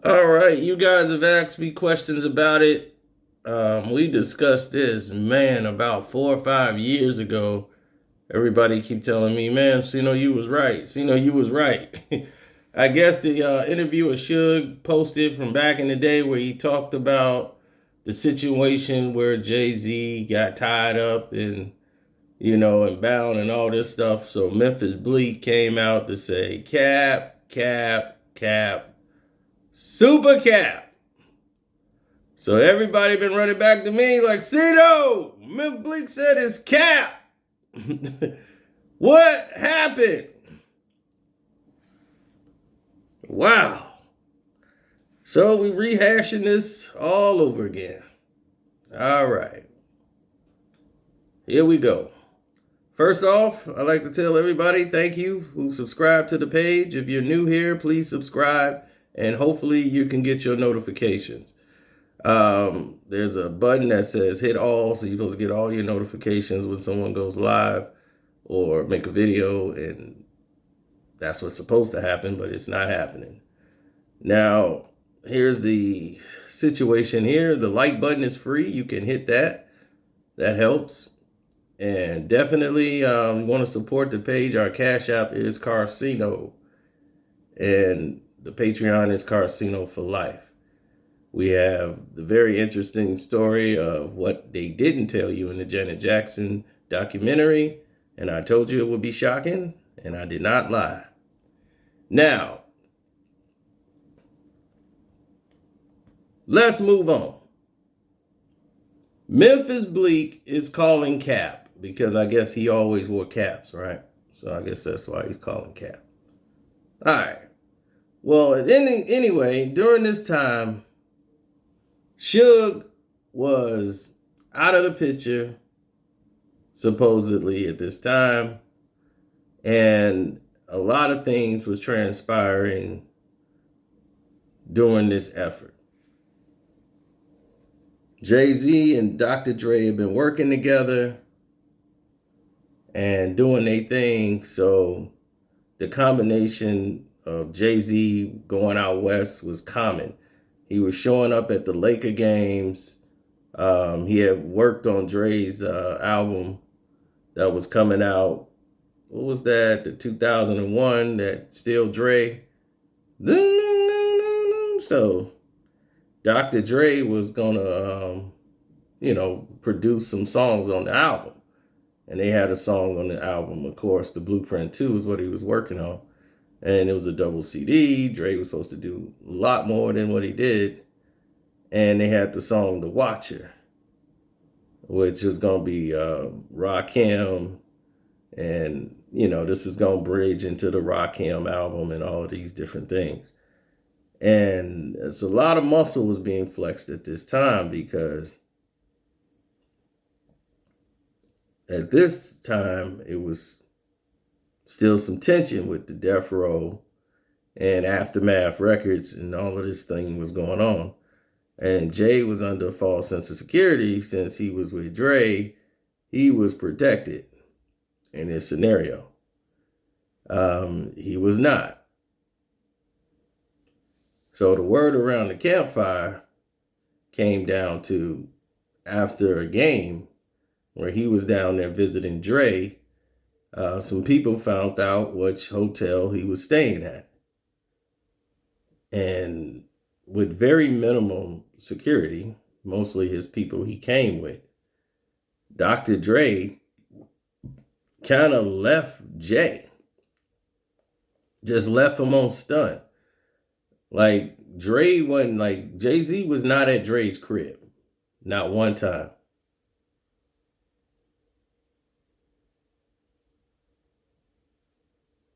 All right, you guys have asked me questions about it. We discussed this, man, about 4 or 5 years ago. Everybody keep telling me, man, Sino, you was right. Sino, you was right. I guess the interview with Suge posted from back in the day where he talked about the situation where Jay Z got tied up and bound and all this stuff. So Memphis Bleek came out to say, cap, cap, cap, super cap. So everybody been running back to me like, Cito, Memphis Bleek said it's cap. What happened? Wow. So we rehashing this all over again. All right. Here we go. First off, I'd like to tell everybody thank you who subscribed to the page. If you're new here, please subscribe and hopefully you can get your notifications. There's a button that says hit all, so you're supposed to get all your notifications when someone goes live or make a video, and that's what's supposed to happen, but it's not happening. Now, here's the situation here. The like button is free. You can hit that. That helps. And definitely you want to support the page. Our Cash App is Carcino. And the Patreon is Carcino for Life. We have the very interesting story of what they didn't tell you in the Janet Jackson documentary. And I told you it would be shocking, and I did not lie. Now, let's move on. Memphis Bleek is calling cap because I guess he always wore caps, right? So I guess that's why he's calling cap. All right. Well, anyway, during this time, Suge was out of the picture, supposedly at this time, and a lot of things was transpiring during this effort. Jay Z and Dr. Dre have been working together and doing their thing, so the combination of Jay Z going out west was common. He was showing up at the Laker games. He had worked on Dre's album that was coming out. What was that? The 2001, that Still Dre. So Dr. Dre was gonna, produce some songs on the album. And they had a song on the album, of course, The Blueprint 2 is what he was working on. And it was a double CD. Dre was supposed to do a lot more than what he did. And they had the song The Watcher, which was going to be Rakim. And, this is going to bridge into the Rakim album and all of these different things. And it's a lot of muscle was being flexed at this time because at this time, it was still some tension with the Death Row and Aftermath Records, and all of this thing was going on. And Jay was under a false sense of security since he was with Dre. He was protected in this scenario. He was not. So the word around the campfire came down to after a game where he was down there visiting Dre. Some people found out which hotel he was staying at. And with very minimum security, mostly his people he came with, Dr. Dre kind of left Jay. Just left him on stun. Like, Jay Z was not at Dre's crib. Not one time.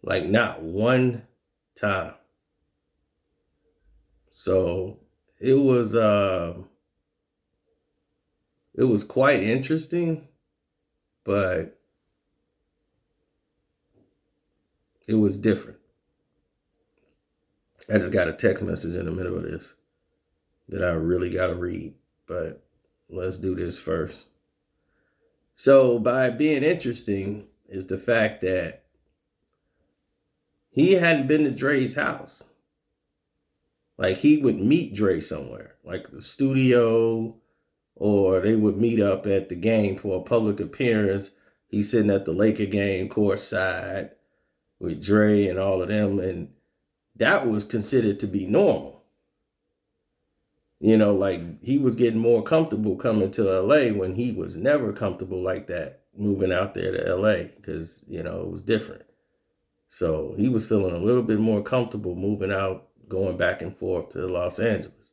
Like, not one time. So it was quite interesting, but it was different. I just got a text message in the middle of this that I really got to read, but let's do this first. So by being interesting is the fact that he hadn't been to Dre's house. Like he would meet Dre somewhere, like the studio, or they would meet up at the game for a public appearance. He's sitting at the Laker game courtside with Dre and all of them, and that was considered to be normal. You know, like he was getting more comfortable coming to LA when he was never comfortable like that moving out there to LA because, you know, it was different. So he was feeling a little bit more comfortable moving out, going back and forth to Los Angeles.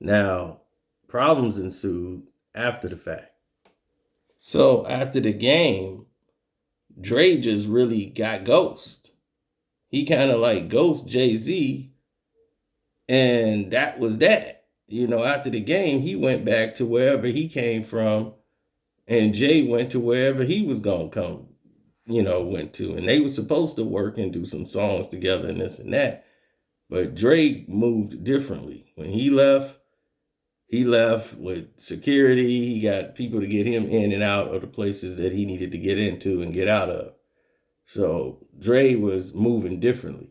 Now, problems ensued after the fact. So after the game, Dre just really got ghost. He kind of like ghost Jay Z, and that was that. You know, after the game, he went back to wherever he came from, and Jay went to wherever he was gonna come, went to. And they were supposed to work and do some songs together and this and that. But Dre moved differently. When he left with security. He got people to get him in and out of the places that he needed to get into and get out of. So Dre was moving differently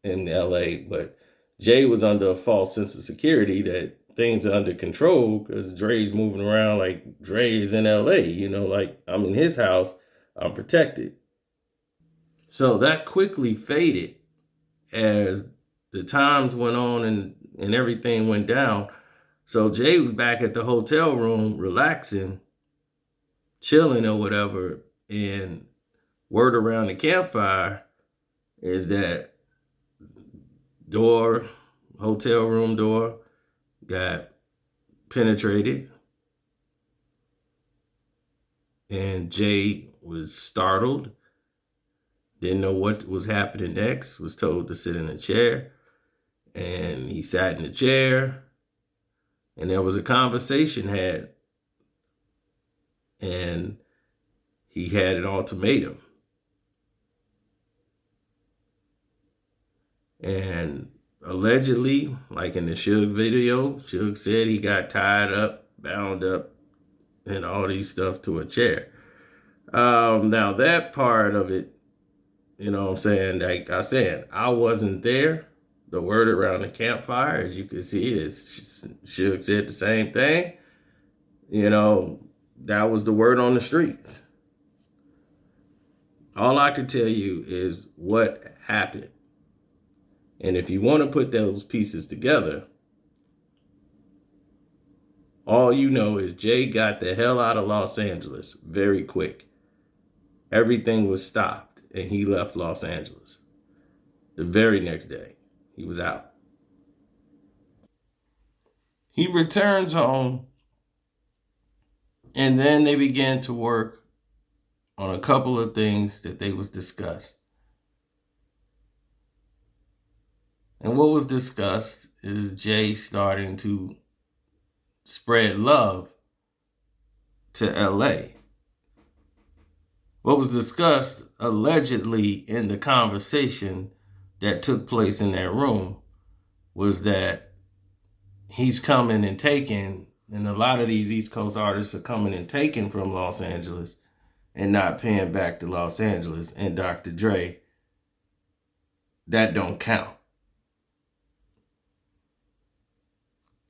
in LA, but Jay was under a false sense of security that things are under control because Dre's moving around like Dre is in LA, like I'm in his house, I'm protected. So that quickly faded as the times went on and everything went down. So Jay was back at the hotel room relaxing, chilling or whatever, and word around the campfire is that hotel room door got penetrated, and Jay was startled, didn't know what was happening next, was told to sit in a chair, and he sat in the chair, and there was a conversation had, and he had an ultimatum. And allegedly, like in the Suge video, Suge said he got tied up, bound up, and all these stuff to a chair. Now that part of it, you know what I'm saying? Like I said, I wasn't there. The word around the campfire, as you can see, is Suge said the same thing. That was the word on the streets. All I can tell you is what happened. And if you want to put those pieces together, all you know is Jay got the hell out of Los Angeles very quick. Everything was stopped and he left Los Angeles. The very next day, he was out. He returns home, and then they began to work on a couple of things that they was discussed. And what was discussed is Jay starting to spread love to LA. What was discussed allegedly in the conversation that took place in that room was that he's coming and taking, and a lot of these East Coast artists are coming and taking from Los Angeles and not paying back to Los Angeles. And Dr. Dre, that don't count.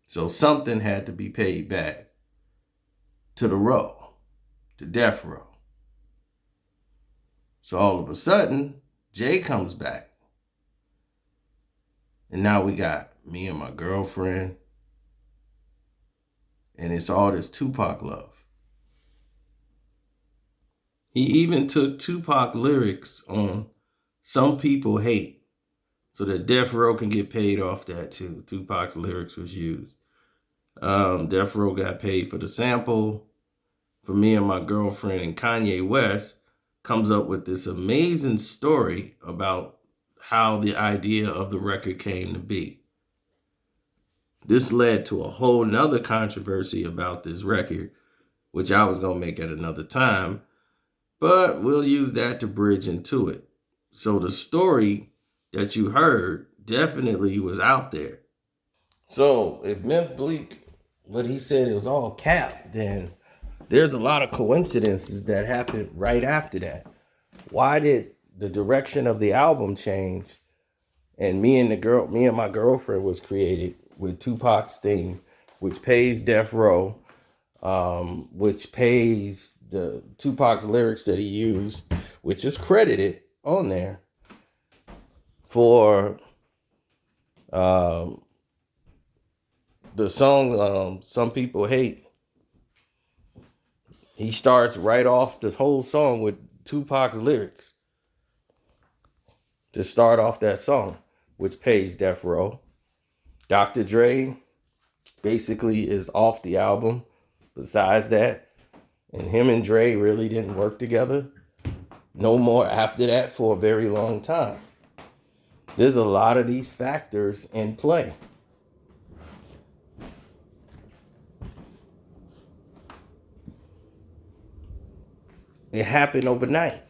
So something had to be paid back to the row, to death row. So all of a sudden, Jay comes back. And now we got me and my girlfriend. And it's all this Tupac love. He even took Tupac lyrics on Some People Hate so that Death Row can get paid off that too. Tupac's lyrics was used. Death Row got paid for the sample. For me and my girlfriend, and Kanye West comes up with this amazing story about how the idea of the record came to be. This led to a whole nother controversy about this record, which I was going to make at another time, but we'll use that to bridge into it. So the story that you heard definitely was out there. So if Memphis Bleek, what he said, it was all cap, then there's a lot of coincidences that happened right after that. Why did the direction of the album change And me and my girlfriend was created with Tupac's theme, which pays Death Row, which pays the Tupac's lyrics that he used, which is credited on there for the song Some People Hate. He starts right off the whole song with Tupac's lyrics to start off that song, which pays Death Row. Dr. Dre basically is off the album besides that. And him and Dre really didn't work together no more after that for a very long time. There's a lot of these factors in play. It happened overnight.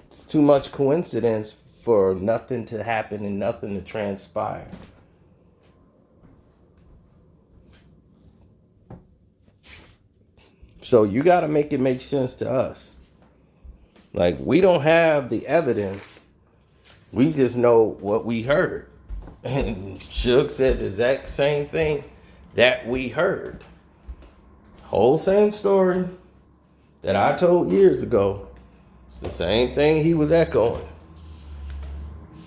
It's too much coincidence for nothing to happen and nothing to transpire. So you got to make it make sense to us. Like, we don't have the evidence. We just know what we heard. And Suge said the exact same thing that we heard. Whole same story that I told years ago. It's the same thing he was echoing.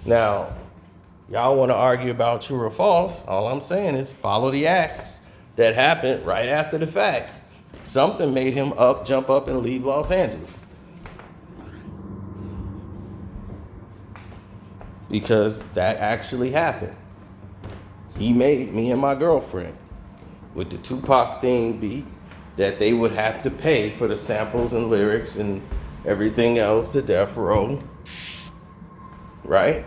Now, y'all want to argue about true or false? All I'm saying is follow the acts that happened right after the fact. Something made him jump up and leave Los Angeles. Because that actually happened. He made me and my girlfriend with the Tupac theme beat that they would have to pay for the samples and lyrics and everything else to Death Row. Right?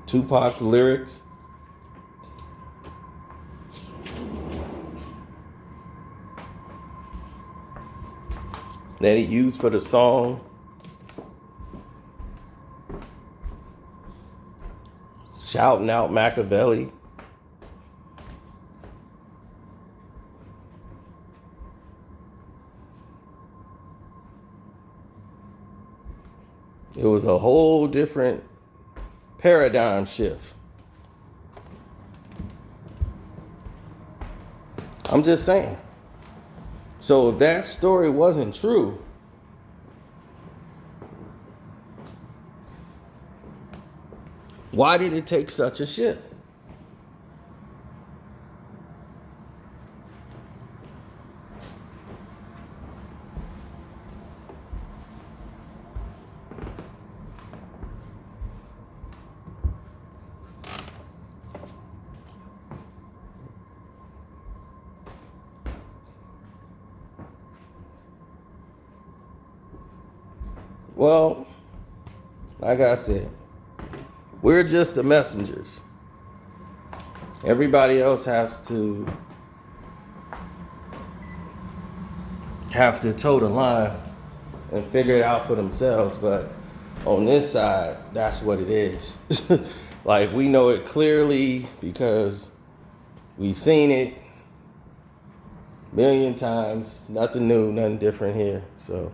Tupac's lyrics. That he used for the song. Shouting out Machiavelli. It was a whole different paradigm shift. I'm just saying. So if that story wasn't true, why did it take such a shift? Well, like I said, we're just the messengers. Everybody else has to toe the line and figure it out for themselves. But on this side, that's what it is. Like, we know it clearly because we've seen it a million times. Nothing new, nothing different here. So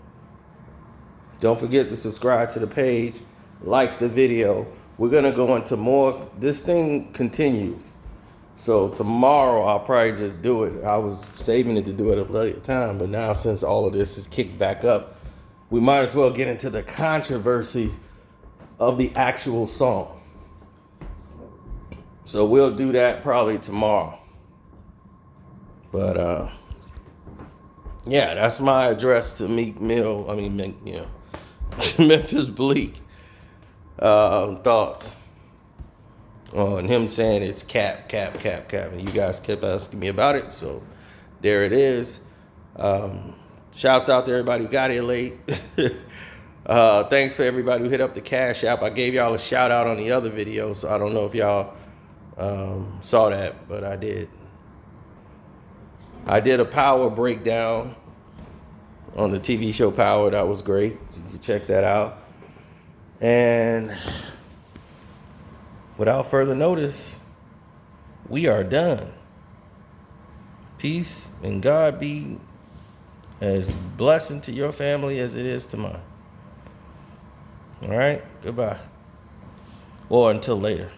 don't forget to subscribe to the page, like the video. We're going to go into more. This thing continues. So tomorrow I'll probably just do it. I was saving it to do it at a later time, but now since all of this is kicked back up, we might as well get into the controversy of the actual song. So we'll do that probably tomorrow. But yeah, that's my address to Meek Mill. Memphis Bleek. Thoughts on him saying it's cap, and you guys kept asking me about it, so there it is. Shouts out to everybody who got here late. Thanks for everybody who hit up the Cash App. I gave y'all a shout out on the other video, so I don't know if y'all saw that, but I did. I did a Power breakdown on the TV show Power. That was great. You can check that out. And without further notice, we are done. Peace and God be as blessing to your family as it is to mine. All right? Goodbye. Or until later.